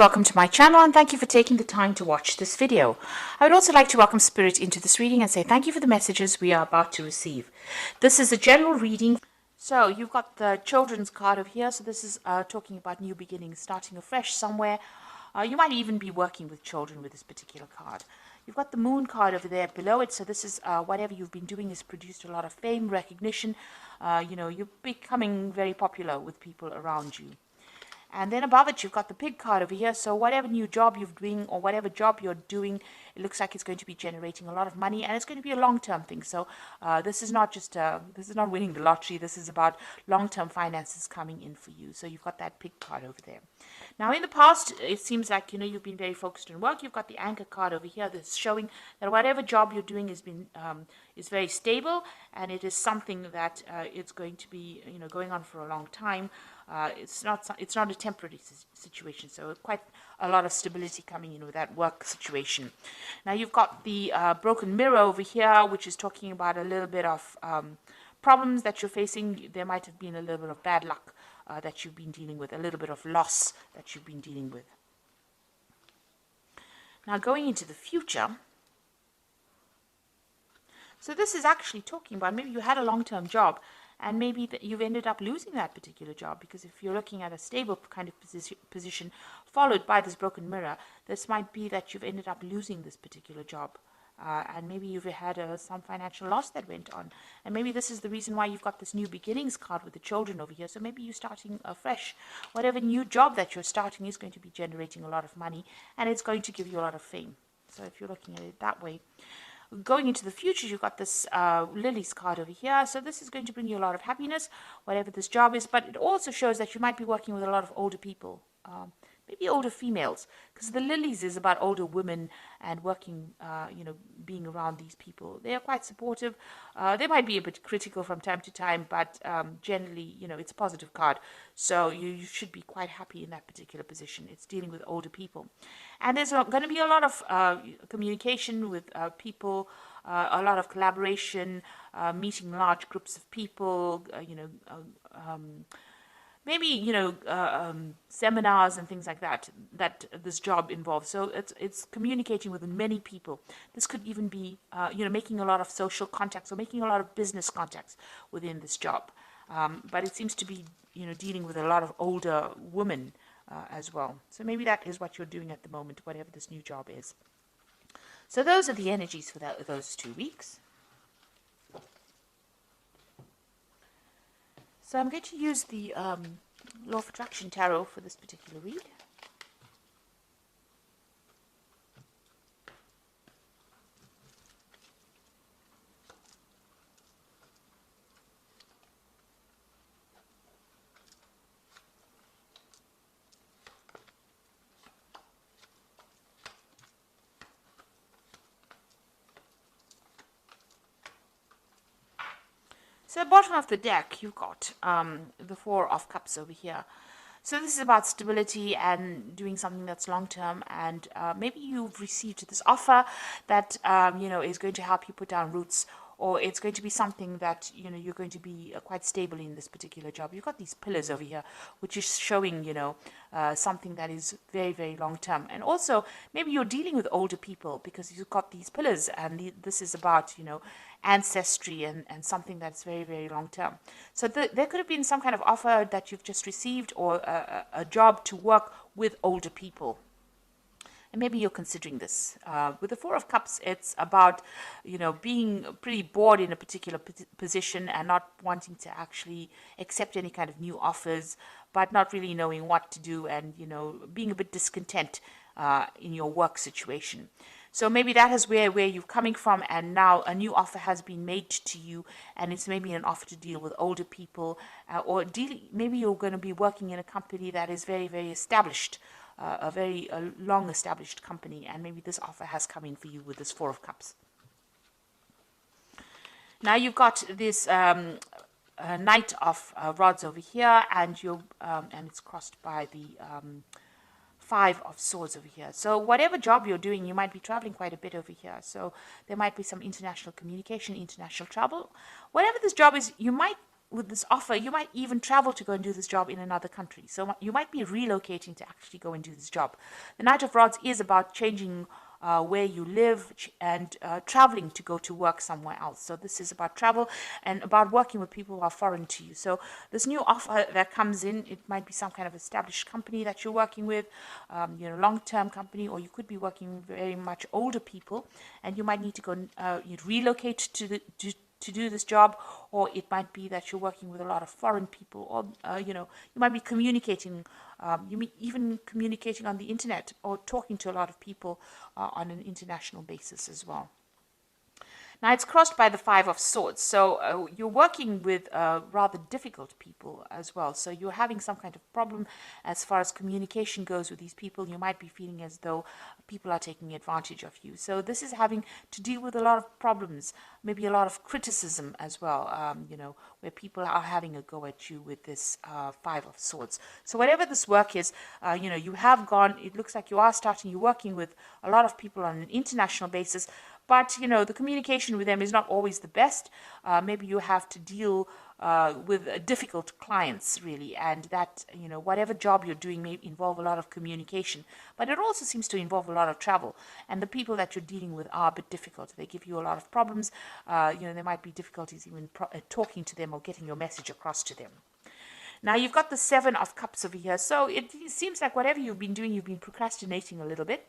Welcome to my channel and thank you for taking the time to watch this video. I would also like to welcome Spirit into this reading and say thank you for the messages we are about to receive. This is a general reading. So you've got the children's card over here. So this is talking about new beginnings, starting afresh somewhere. You might even be working with children with this particular card. You've got the moon card over there below it. So this is whatever you've been doing has produced a lot of fame, recognition. You're becoming very popular with people around you. And then above it, you've got the pig card over here. So whatever new job you're doing or whatever job you're doing, it looks like it's going to be generating a lot of money and it's going to be a long-term thing. So this is not just, this is not winning the lottery. This is about long-term finances coming in for you. So you've got that pig card over there. Now in the past, it seems like, you've been very focused on work. You've got the anchor card over here that's showing that whatever job you're doing is very stable and it is something that it's going to be, going on for a long time. It's not a temporary situation, so quite a lot of stability coming in with that work situation. Now you've got the broken mirror over here, which is talking about a little bit of problems that you're facing. There might have been a little bit of bad luck that you've been dealing with, a little bit of loss that you've been dealing with. Now going into the future, so this is actually talking about maybe you had a long-term job and maybe that you've ended up losing that particular job, because if you're looking at a stable kind of position followed by this broken mirror, this might be that you've ended up losing this particular job. And maybe you've had some financial loss that went on. And maybe this is the reason why you've got this new beginnings card with the children over here. So maybe you're starting afresh. Whatever new job that you're starting is going to be generating a lot of money and it's going to give you a lot of fame. So if you're looking at it that way. Going into the future, you've got this Lily's card over here. So this is going to bring you a lot of happiness, whatever this job is. But it also shows that you might be working with a lot of older people, maybe older females, because the Lilies is about older women and working, being around these people. They are quite supportive. They might be a bit critical from time to time, but generally, it's a positive card. So you should be quite happy in that particular position. It's dealing with older people. And there's going to be a lot of communication with people, a lot of collaboration, meeting large groups of people, maybe seminars and things like that this job involves. So it's communicating with many people. This could even be making a lot of social contacts or making a lot of business contacts within this job. But it seems to be dealing with a lot of older women as well. So maybe that is what you're doing at the moment, whatever this new job is. So those are the energies for those 2 weeks. So I'm going to use the Law of Attraction Tarot for this particular read. So at the bottom of the deck, you've got the Four of Cups over here. So this is about stability and doing something that's long-term. And maybe you've received this offer that, is going to help you put down roots, or it's going to be something that, you're going to be quite stable in this particular job. You've got these pillars over here, which is showing, something that is very, very long-term. And also, maybe you're dealing with older people because you've got these pillars and this is about, ancestry and something that's very, very long-term. So there could have been some kind of offer that you've just received, or a job to work with older people. And maybe you're considering this. With the Four of Cups, it's about, being pretty bored in a particular position and not wanting to actually accept any kind of new offers, but not really knowing what to do and, being a bit discontent in your work situation. So maybe that is where you're coming from, and now a new offer has been made to you, and it's maybe an offer to deal with older people, or maybe you're going to be working in a company that is very, very established, a very long established company, and maybe this offer has come in for you with this Four of Cups. Now you've got this Knight of Rods over here, and it's crossed by the Five of Swords over here. So whatever job you're doing, you might be traveling quite a bit over here. So there might be some international communication, international travel. Whatever this job is, you might with this offer, you might even travel to go and do this job in another country. So you might be relocating to actually go and do this job. The Knight of Rods is about changing where you live and traveling to go to work somewhere else. So this is about travel and about working with people who are foreign to you. So this new offer that comes in, it might be some kind of established company that you're working with, long-term company, or you could be working with very much older people, and you might need to go you'd relocate to do this job, or it might be that you're working with a lot of foreign people, or you might be communicating, you may even communicating on the internet or talking to a lot of people on an international basis as well. Now it's crossed by the Five of Swords, so you're working with rather difficult people as well. So you're having some kind of problem as far as communication goes with these people. You might be feeling as though people are taking advantage of you. So this is having to deal with a lot of problems, maybe a lot of criticism as well, where people are having a go at you with this Five of Swords. So whatever this work is, you have gone, it looks like you're working with a lot of people on an international basis, but, the communication with them is not always the best. Maybe you have to deal with difficult clients, really, and that, whatever job you're doing may involve a lot of communication. But it also seems to involve a lot of travel. And the people that you're dealing with are a bit difficult. They give you a lot of problems. There might be difficulties even talking to them or getting your message across to them. Now you've got the Seven of Cups over here. So it seems like whatever you've been doing, you've been procrastinating a little bit.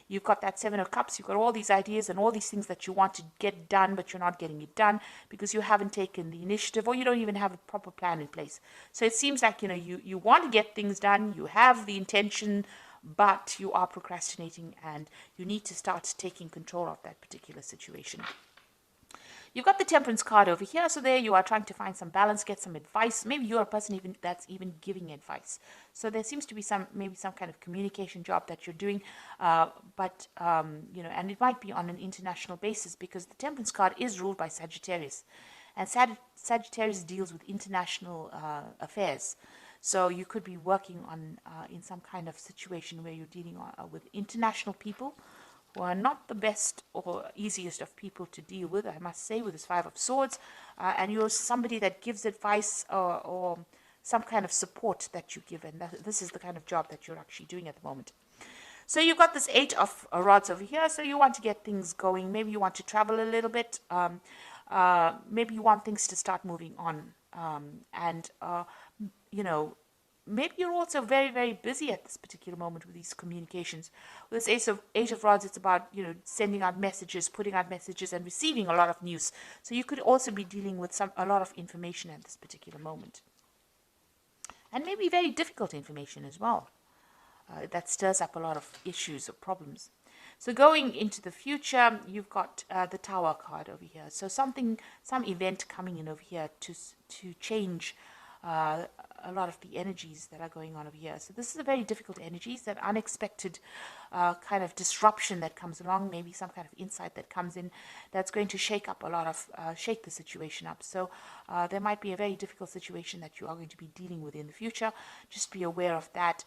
You've got that Seven of Cups. You've got all these ideas and all these things that you want to get done, but you're not getting it done because you haven't taken the initiative, or you don't even have a proper plan in place. So it seems like, you want to get things done. You have the intention, but you are procrastinating, and you need to start taking control of that particular situation. You've got the Temperance card over here, so there you are trying to find some balance, get some advice. Maybe you're a person that's even giving advice. So there seems to be maybe some kind of communication job that you're doing, and it might be on an international basis, because the Temperance card is ruled by Sagittarius, and Sagittarius deals with international affairs. So you could be working on in some kind of situation where you're dealing with international people, who are not the best or easiest of people to deal with, I must say, with this Five of Swords. And you're somebody that gives advice or some kind of support that you give. And this is the kind of job that you're actually doing at the moment. So you've got this Eight of Rods over here. So you want to get things going. Maybe you want to travel a little bit. Maybe you want things to start moving on. Maybe you're also very, very busy at this particular moment with these communications. With this Eight of Rods, it's about, sending out messages, putting out messages, and receiving a lot of news. So you could also be dealing with a lot of information at this particular moment. And maybe very difficult information as well. That stirs up a lot of issues or problems. So going into the future, you've got the Tower card over here. So some event coming in over here to change a lot of the energies that are going on over here. So this is a very difficult energies, that unexpected kind of disruption that comes along, maybe some kind of insight that comes in that's going to shake the situation up. So there might be a very difficult situation that you are going to be dealing with in the future. Just be aware of that.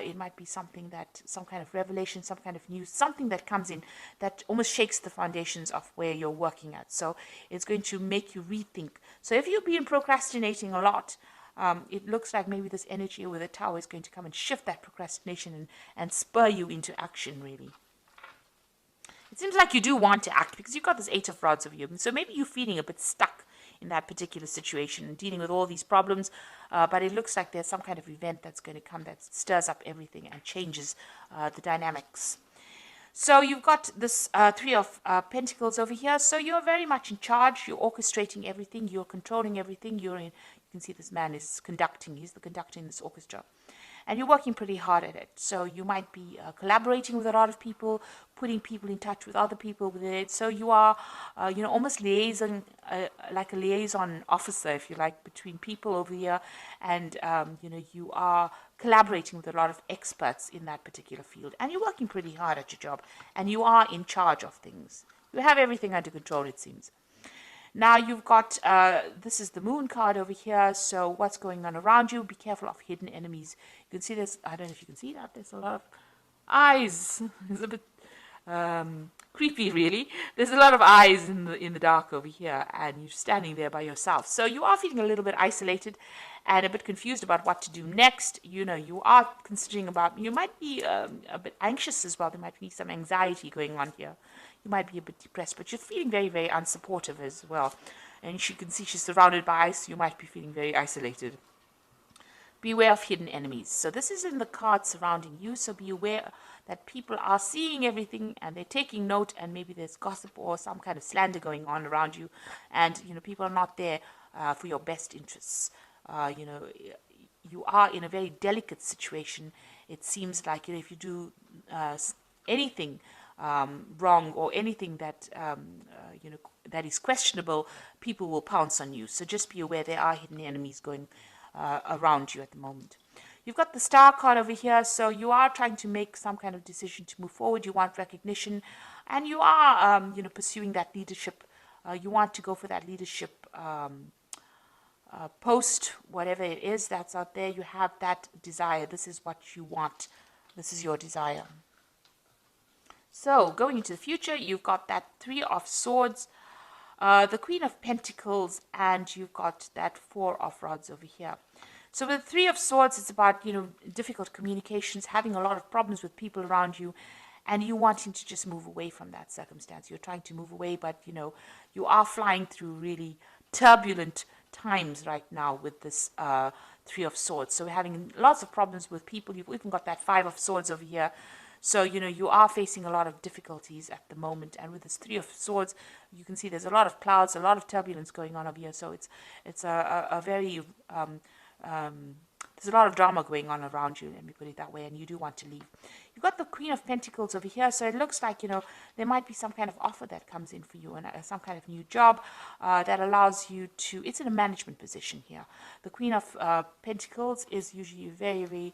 It might be some kind of revelation, some kind of news, something that comes in that almost shakes the foundations of where you're working at. So it's going to make you rethink. So if you've been procrastinating a lot, it looks like maybe this energy with the Tower is going to come and shift that procrastination and spur you into action, really. It seems like you do want to act, because you've got this Eight of Rods over you. So maybe you're feeling a bit stuck in that particular situation and dealing with all these problems, but it looks like there's some kind of event that's going to come that stirs up everything and changes the dynamics. So you've got this Three of Pentacles over here. So you're very much in charge. You're orchestrating everything. You're controlling everything. You can see this man is conducting. He's the conductor in this orchestra. And you're working pretty hard at it. So you might be collaborating with a lot of people, putting people in touch with other people with it. So you are, almost liaison, like a liaison officer, if you like, between people over here. And, you are collaborating with a lot of experts in that particular field. And you're working pretty hard at your job. And you are in charge of things. You have everything under control, it seems. Now you've got, this is the Moon card over here. So what's going on around you? Be careful of hidden enemies. You can see this. I don't know if you can see that. There's a lot of eyes. It's a bit creepy, really. There's a lot of eyes in the dark over here, and you're standing there by yourself. So you are feeling a little bit isolated and a bit confused about what to do next. You know, you are considering about, you might be a bit anxious as well. There might be some anxiety going on here. You might be a bit depressed, but you're feeling very, very unsupportive as well. And you can see she's surrounded by ice. You might be feeling very isolated. Beware of hidden enemies. So this is in the card surrounding you. So be aware that people are seeing everything and they're taking note, and maybe there's gossip or some kind of slander going on around you. And, you know, people are not there for your best interests. You know, you are in a very delicate situation. It seems like, you know, if you do anything wrong or anything that, you know, that is questionable, people will pounce on you. So just be aware there are hidden enemies going around you at the moment. You've got the star card over here, so you are trying to make some kind of decision to move forward. You want recognition, and you are, you know, pursuing that leadership. You want to go for that leadership post, whatever it is that's out there. You have that desire. This is what you want. This is your desire. So going into the future, you've got that Three of Swords, the Queen of Pentacles, and you've got that Four of Rods over here. So with the Three of Swords, it's about, you know, difficult communications, having a lot of problems with people around you, and you wanting to just move away from that circumstance. You're trying to move away, but, you know, you are flying through really turbulent times right now with this Three of Swords. So we're having lots of problems with people. You've even got that Five of Swords over here. So, you know, you are facing a lot of difficulties at the moment. And with this Three of Swords, you can see there's a lot of clouds, a lot of turbulence going on over here. So it's a very, there's a lot of drama going on around you, let me put it that way, and you do want to leave. You've got the Queen of Pentacles over here. So it looks like, you know, there might be some kind of offer that comes in for you, and some kind of new job that allows you to, it's in a management position here. The Queen of Pentacles is usually very, very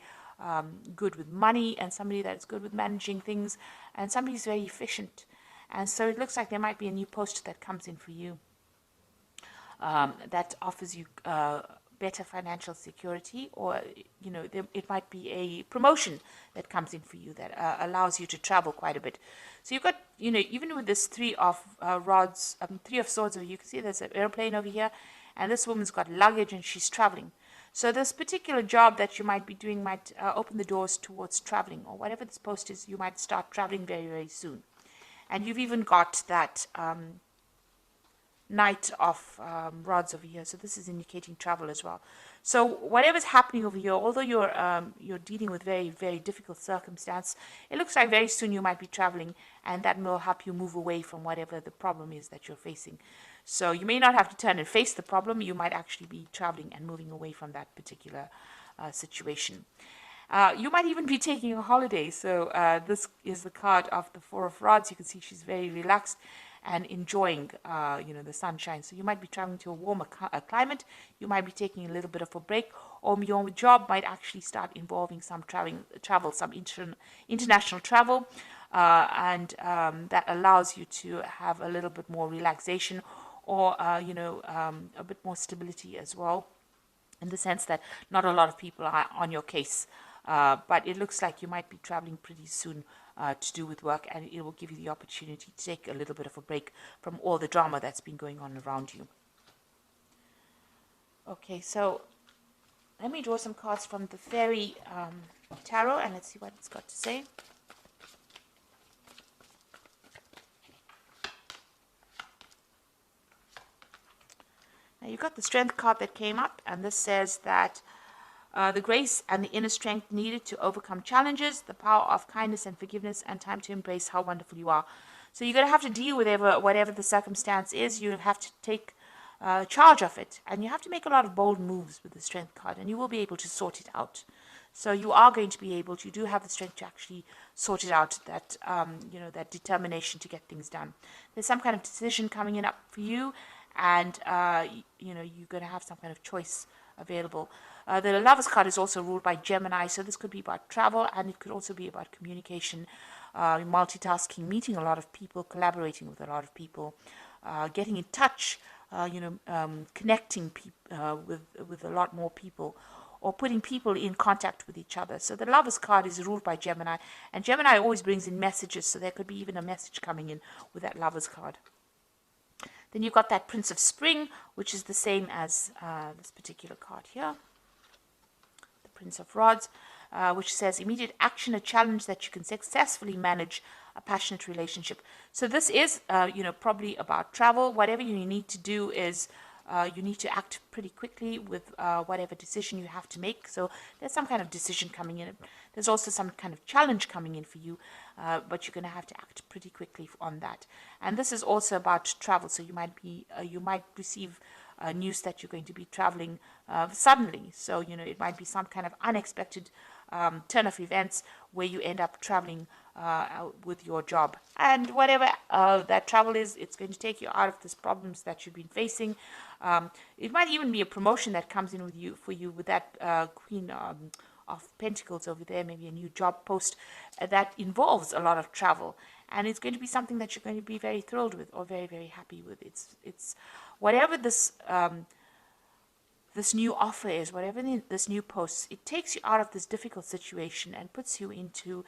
good with money, and somebody that's good with managing things, and somebody who's very efficient. And so it looks like there might be a new post that comes in for you that offers you better financial security, or, you know, it might be a promotion that comes in for you that allows you to travel quite a bit. So you've got, you know, even with this Three of Rods, Three of Swords, you can see there's an airplane over here, and this woman's got luggage and she's traveling. So this particular job that you might be doing might open the doors towards traveling, or whatever this post is, you might start traveling very, very soon. And you've even got that Knight of Rods over here. So this is indicating travel as well. So whatever's happening over here, although you're dealing with very, very difficult circumstance, it looks like very soon you might be traveling, and that will help you move away from whatever the problem is that you're facing. So you may not have to turn and face the problem. You might actually be traveling and moving away from that particular situation. You might even be taking a holiday. So this is the card of the Four of Rods. You can see she's very relaxed and enjoying, you know, the sunshine. So you might be traveling to a warmer climate. You might be taking a little bit of a break, or your job might actually start involving some travel, some international travel, and that allows you to have a little bit more relaxation, or, you know, a bit more stability as well, in the sense that not a lot of people are on your case. But it looks like you might be traveling pretty soon to do with work, and it will give you the opportunity to take a little bit of a break from all the drama that's been going on around you. Okay, so let me draw some cards from the Fairy Tarot, and let's see what it's got to say. Now you've got the Strength card that came up, and this says that the grace and the inner strength needed to overcome challenges, the power of kindness and forgiveness, and time to embrace how wonderful you are. So you're going to have to deal with whatever the circumstance is. You have to take charge of it, and you have to make a lot of bold moves with the Strength card, and you will be able to sort it out. So you are going to be able to, you do have the strength to actually sort it out, that, you know, that determination to get things done. There's some kind of decision coming in up for you, and, you know, you're going to have some kind of choice available. The Lovers card is also ruled by Gemini, so this could be about travel, and it could also be about communication, multitasking, meeting a lot of people, collaborating with a lot of people, getting in touch, you know, connecting with a lot more people, or putting people in contact with each other. So the Lovers card is ruled by Gemini, and Gemini always brings in messages, so there could be even a message coming in with that Lovers card. Then you've got that Prince of Spring, which is the same as this particular card here. The Prince of Rods, which says immediate action, a challenge that you can successfully manage, a passionate relationship. So this is, probably about travel. Whatever you need to do is you need to act pretty quickly with whatever decision you have to make. So there's some kind of decision coming in. There's also some kind of challenge coming in for you, but you're going to have to act pretty quickly on that. And this is also about travel. So you might receive news that you're going to be traveling suddenly. So it might be some kind of unexpected turn of events where you end up traveling with your job, and whatever that travel is, it's going to take you out of these problems that you've been facing. It might even be a promotion that comes in for you with that Queen of Pentacles over there, maybe a new job post that involves a lot of travel, and it's going to be something that you're going to be very thrilled with or very, very happy with. It's whatever this this new offer is, whatever this new post, it takes you out of this difficult situation and puts you into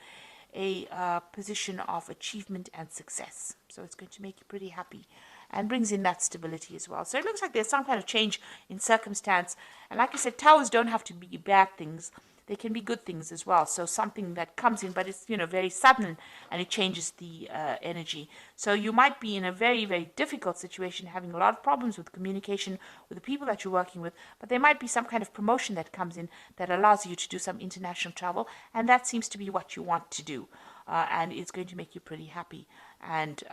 a position of achievement and success. So it's going to make you pretty happy and brings in that stability as well. So it looks like there's some kind of change in circumstance. And like I said, towers don't have to be bad things. They can be good things as well. So something that comes in, but it's, very sudden, and it changes the energy. So you might be in a very, very difficult situation, having a lot of problems with communication with the people that you're working with, but there might be some kind of promotion that comes in that allows you to do some international travel, and that seems to be what you want to do. And it's going to make you pretty happy and,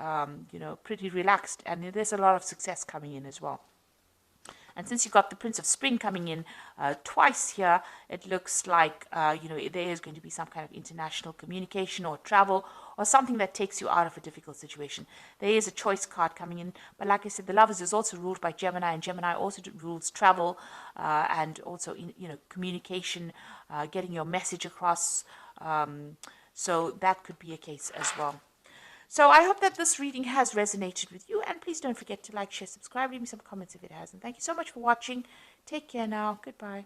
pretty relaxed. And there's a lot of success coming in as well. And since you've got the Prince of Spring coming in twice here, it looks like, there is going to be some kind of international communication or travel or something that takes you out of a difficult situation. There is a choice card coming in. But like I said, the Lovers is also ruled by Gemini, and Gemini also rules travel and also, communication, getting your message across. So that could be a case as well. So I hope that this reading has resonated with you, and please don't forget to like, share, subscribe, leave me some comments if it has. And thank you so much for watching. Take care now. Goodbye.